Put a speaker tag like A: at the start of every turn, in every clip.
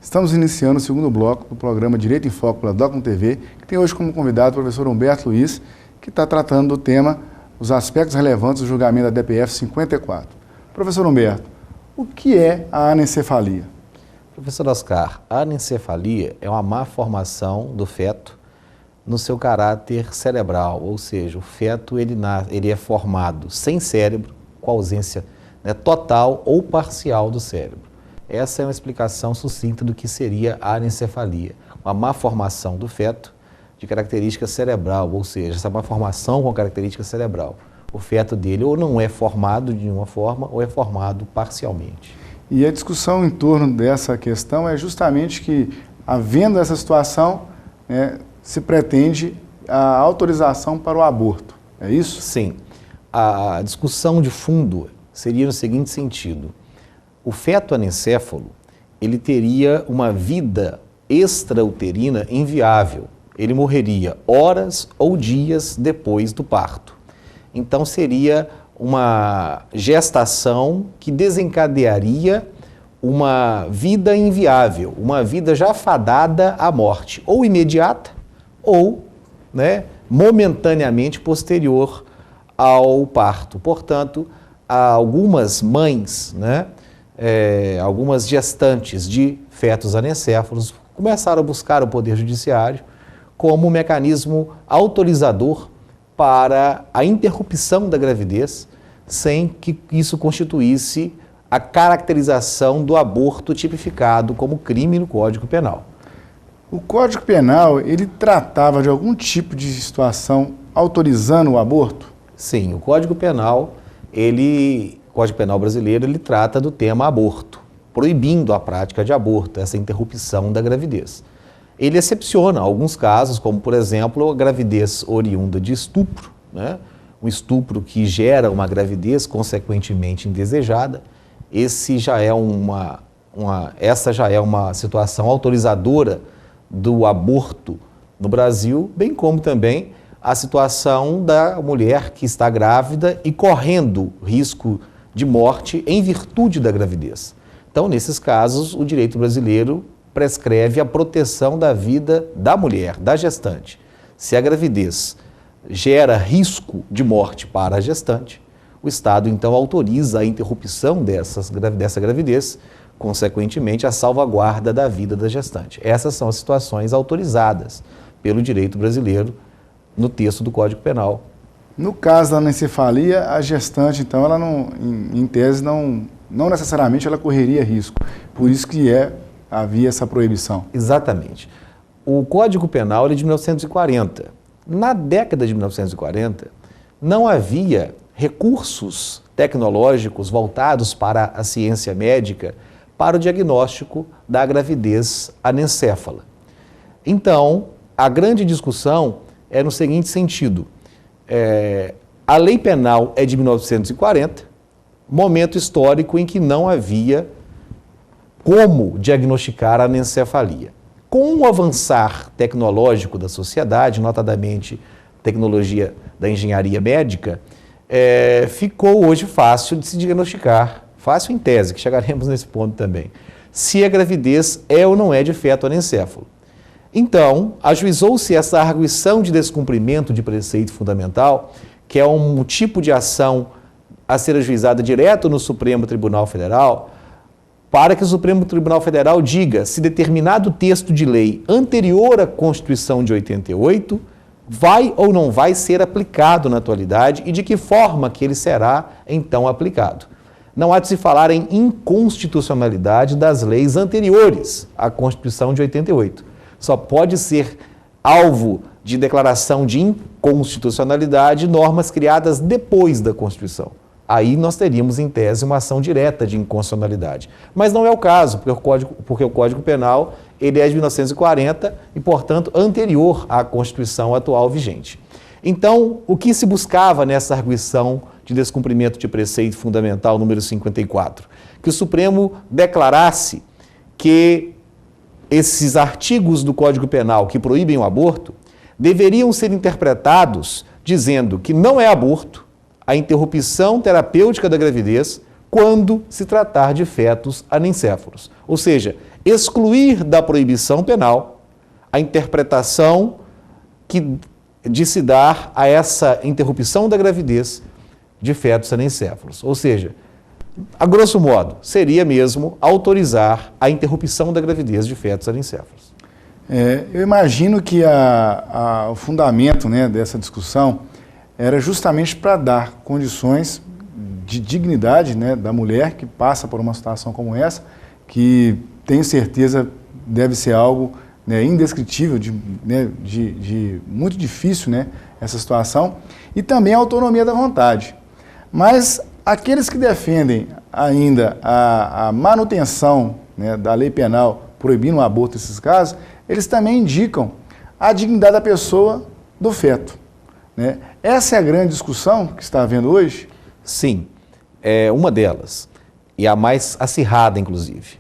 A: Estamos iniciando o segundo bloco do programa Direito em Foco pela Docum TV, que tem hoje como convidado o professor Humberto Luiz, que está tratando do tema os aspectos relevantes do julgamento da DPF 54. Professor Humberto, o que é a anencefalia?
B: Professor Oscar, a anencefalia é uma má formação do feto no seu caráter cerebral, ou seja, o feto ele é formado sem cérebro, com ausência total ou parcial do cérebro. Essa é uma explicação sucinta do que seria a anencefalia, uma má formação do feto de característica cerebral, ou seja, essa má formação com característica cerebral. O feto dele ou não é formado de uma forma ou é formado parcialmente.
A: E a discussão em torno dessa questão é justamente que, havendo essa situação, se pretende a autorização para o aborto, é isso?
B: Sim. A discussão de fundo seria no seguinte sentido: o feto anencéfalo, ele teria uma vida extrauterina inviável. Ele morreria horas ou dias depois do parto. Então seria uma gestação que desencadearia uma vida inviável, uma vida já fadada à morte, ou imediata, ou momentaneamente posterior ao parto. Portanto, algumas mães, algumas gestantes de fetos anencéfalos começaram a buscar o Poder Judiciário como um mecanismo autorizador para a interrupção da gravidez, sem que isso constituísse a caracterização do aborto tipificado como crime no Código Penal.
A: O Código Penal, ele tratava de algum tipo de situação autorizando o aborto?
B: Sim, o Código Penal, o Código Penal brasileiro, ele trata do tema aborto, proibindo a prática de aborto, essa interrupção da gravidez. Ele excepciona alguns casos, como, por exemplo, a gravidez oriunda de estupro, um estupro que gera uma gravidez consequentemente indesejada. Essa já é uma situação autorizadora do aborto no Brasil, bem como também a situação da mulher que está grávida e correndo risco de morte em virtude da gravidez. Então, nesses casos, o direito brasileiro prescreve a proteção da vida da mulher, da gestante. Se a gravidez gera risco de morte para a gestante, o Estado, então, autoriza a interrupção dessa gravidez, consequentemente, a salvaguarda da vida da gestante. Essas são as situações autorizadas pelo direito brasileiro no texto do Código Penal.
A: No caso da anencefalia, a gestante, então, ela em tese, não necessariamente ela correria risco. Por isso que havia essa proibição.
B: Exatamente. O Código Penal é de 1940. Na década de 1940, não havia recursos tecnológicos voltados para a ciência médica para o diagnóstico da gravidez anencéfala. Então, a grande discussão é no seguinte sentido: a lei penal é de 1940, momento histórico em que não havia como diagnosticar a anencefalia. Com o avançar tecnológico da sociedade, notadamente tecnologia da engenharia médica, ficou hoje fácil de se diagnosticar, fácil em tese, que chegaremos nesse ponto também, se a gravidez é ou não é de feto anencéfalo. Então, ajuizou-se essa arguição de descumprimento de preceito fundamental, que é um tipo de ação a ser ajuizada direto no Supremo Tribunal Federal, para que o Supremo Tribunal Federal diga se determinado texto de lei anterior à Constituição de 88 vai ou não vai ser aplicado na atualidade e de que forma que ele será, então, aplicado. Não há de se falar em inconstitucionalidade das leis anteriores à Constituição de 88. Só pode ser alvo de declaração de inconstitucionalidade normas criadas depois da Constituição. Aí nós teríamos, em tese, uma ação direta de inconstitucionalidade. Mas não é o caso, porque o Código Penal ele é de 1940 e, portanto, anterior à Constituição atual vigente. Então, o que se buscava nessa arguição de descumprimento de preceito fundamental número 54? Que o Supremo declarasse que esses artigos do Código Penal que proíbem o aborto deveriam ser interpretados dizendo que não é aborto a interrupção terapêutica da gravidez quando se tratar de fetos anencéfalos. Ou seja, excluir da proibição penal a interpretação de se dar a essa interrupção da gravidez de fetos anencéfalos. Ou seja, a grosso modo, seria mesmo autorizar a interrupção da gravidez de fetos anencéfalos.
A: Eu imagino que o fundamento, né, dessa discussão era justamente para dar condições de dignidade, né, da mulher que passa por uma situação como essa, que tenho certeza deve ser algo, né, indescritível, muito difícil, né, essa situação, e também a autonomia da vontade. Mas aqueles que defendem ainda a manutenção, né, da lei penal proibindo o aborto nesses casos, eles também indicam a dignidade da pessoa do feto, né? Essa é a grande discussão que está havendo hoje?
B: Sim, é uma delas, e a mais acirrada, inclusive.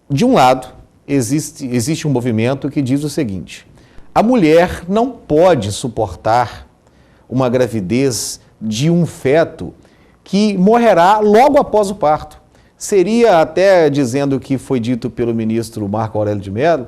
B: De um lado, existe um movimento que diz o seguinte: a mulher não pode suportar uma gravidez de um feto que morrerá logo após o parto. Seria até dizendo que foi dito pelo ministro Marco Aurélio de Mello,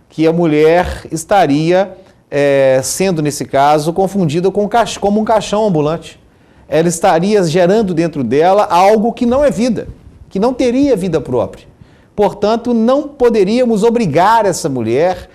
B: que a mulher estaria sendo, nesse caso, confundida como um caixão ambulante. Ela estaria gerando dentro dela algo que não é vida, que não teria vida própria. Portanto, não poderíamos obrigar essa mulher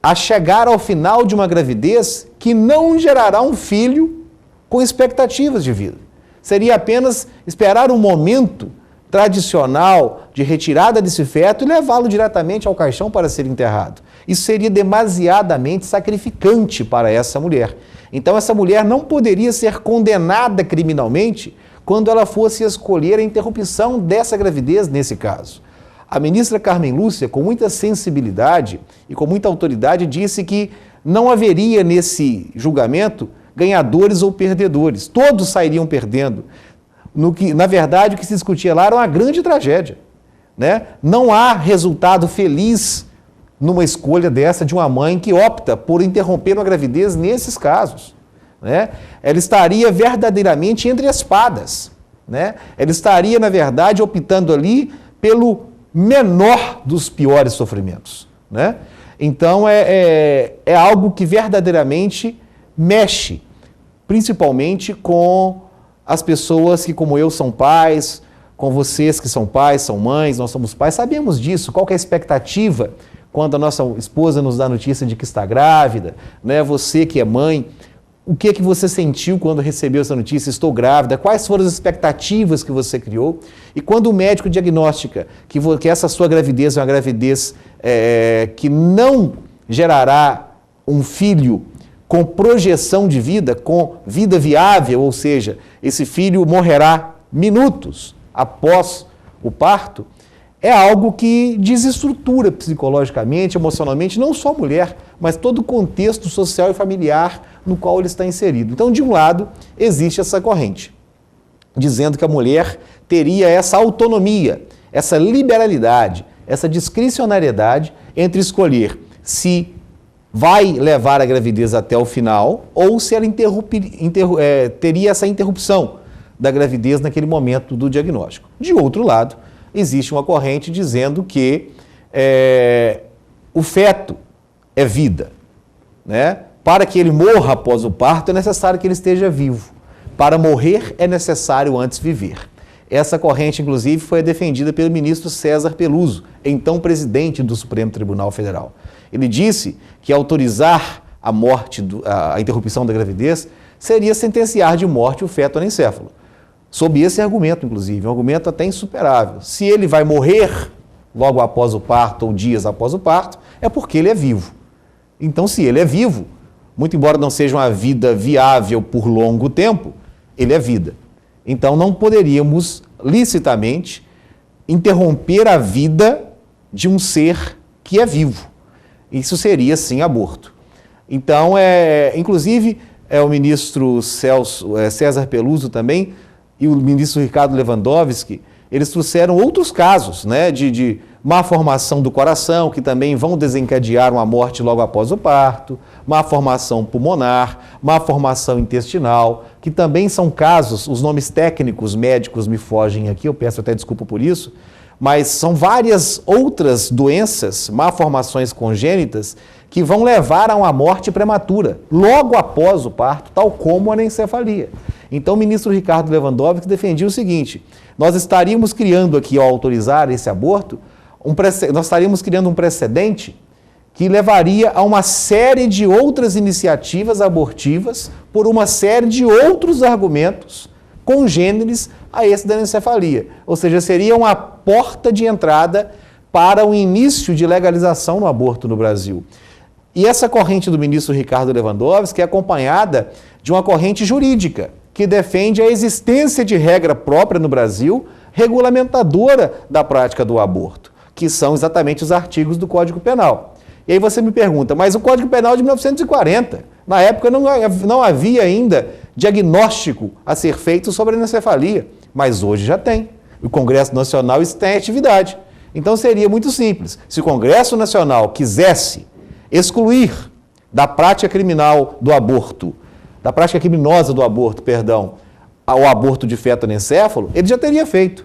B: a chegar ao final de uma gravidez que não gerará um filho com expectativas de vida. Seria apenas esperar um momento tradicional de retirada desse feto e levá-lo diretamente ao caixão para ser enterrado. Isso seria demasiadamente sacrificante para essa mulher. Então, essa mulher não poderia ser condenada criminalmente quando ela fosse escolher a interrupção dessa gravidez nesse caso. A ministra Carmen Lúcia, com muita sensibilidade e com muita autoridade, disse que não haveria nesse julgamento ganhadores ou perdedores. Todos sairiam perdendo. Na verdade, o que se discutia lá era uma grande tragédia, né? Não há resultado feliz numa escolha dessa de uma mãe que opta por interromper uma gravidez nesses casos, né? Ela estaria verdadeiramente entre espadas, né? Ela estaria, na verdade, optando ali pelo menor dos piores sofrimentos, né? Então, é algo que verdadeiramente mexe, principalmente com as pessoas que, como eu, são pais, com vocês que são pais, são mães, nós somos pais, sabemos disso. Qual que é a expectativa quando a nossa esposa nos dá notícia de que está grávida, né? Você que é mãe, o que que você sentiu quando recebeu essa notícia? Estou grávida. Quais foram as expectativas que você criou? E quando o médico diagnostica que essa sua gravidez é uma gravidez que não gerará um filho com projeção de vida, com vida viável, ou seja, esse filho morrerá minutos após o parto, é algo que desestrutura psicologicamente, emocionalmente, não só a mulher, mas todo o contexto social e familiar no qual ele está inserido. Então, de um lado, existe essa corrente, dizendo que a mulher teria essa autonomia, essa liberalidade, essa discricionariedade entre escolher se vai levar a gravidez até o final ou se ela teria essa interrupção da gravidez naquele momento do diagnóstico. De outro lado, existe uma corrente dizendo que o feto é vida, né? Para que ele morra após o parto é necessário que ele esteja vivo. Para morrer é necessário antes viver. Essa corrente, inclusive, foi defendida pelo ministro César Peluso, então presidente do Supremo Tribunal Federal. Ele disse que autorizar a morte, a interrupção da gravidez, seria sentenciar de morte o feto anencéfalo. Sob esse argumento, inclusive, um argumento até insuperável. Se ele vai morrer logo após o parto ou dias após o parto, é porque ele é vivo. Então, se ele é vivo, muito embora não seja uma vida viável por longo tempo, ele é vida. Então, não poderíamos, licitamente, interromper a vida de um ser que é vivo. Isso seria, sim, aborto. Então, inclusive, o ministro César Peluso também e o ministro Ricardo Lewandowski, eles trouxeram outros casos, né, de má formação do coração, que também vão desencadear uma morte logo após o parto, má formação pulmonar, má formação intestinal, que também são casos, os nomes técnicos médicos me fogem aqui, eu peço até desculpa por isso, mas são várias outras doenças, malformações congênitas, que vão levar a uma morte prematura, logo após o parto, tal como a anencefalia. Então o ministro Ricardo Lewandowski defendia o seguinte: nós estaríamos criando aqui, ao autorizar esse aborto, nós estaríamos criando um precedente que levaria a uma série de outras iniciativas abortivas por uma série de outros argumentos congêneres a esse da anencefalia. Ou seja, seria uma porta de entrada para o início de legalização no aborto no Brasil. E essa corrente do ministro Ricardo Lewandowski é acompanhada de uma corrente jurídica que defende a existência de regra própria no Brasil, regulamentadora da prática do aborto, que são exatamente os artigos do Código Penal. E aí você me pergunta, mas o Código Penal é de 1940. Na época não havia ainda diagnóstico a ser feito sobre a anencefalia, mas hoje já tem. O Congresso Nacional está em atividade. Então seria muito simples. Se o Congresso Nacional quisesse excluir da prática criminal do aborto, da prática criminosa do aborto, perdão, o aborto de feto anencéfalo, ele já teria feito.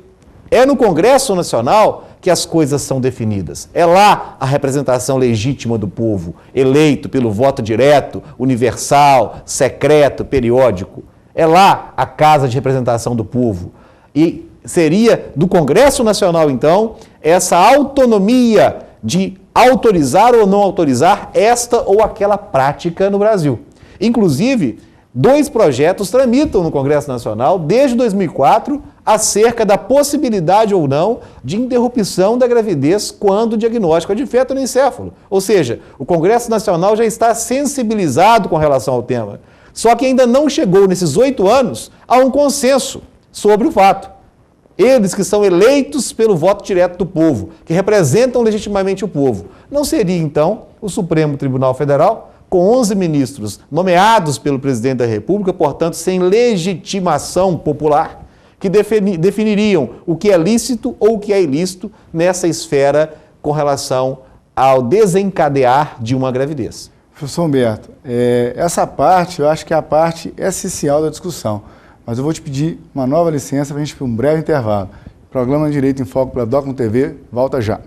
B: É no Congresso Nacional que as coisas são definidas. É lá a representação legítima do povo, eleito pelo voto direto, universal, secreto, periódico. É lá a Casa de Representação do Povo. E seria do Congresso Nacional, então, essa autonomia de autorizar ou não autorizar esta ou aquela prática no Brasil. Inclusive, 2 projetos tramitam no Congresso Nacional desde 2004 acerca da possibilidade ou não de interrupção da gravidez quando o diagnóstico é de feto anencéfalo. Ou seja, o Congresso Nacional já está sensibilizado com relação ao tema. Só que ainda não chegou, nesses 8 anos, a um consenso sobre o fato. Eles que são eleitos pelo voto direto do povo, que representam legitimamente o povo. Não seria, então, o Supremo Tribunal Federal, com 11 ministros nomeados pelo presidente da República, portanto, sem legitimação popular, que definiriam o que é lícito ou o que é ilícito nessa esfera com relação ao desencadear de uma gravidez.
A: Professor Humberto, essa parte eu acho que é a parte essencial da discussão, mas eu vou te pedir uma nova licença para a gente ir para um breve intervalo. O programa Direito em Foco pela Docum TV volta já.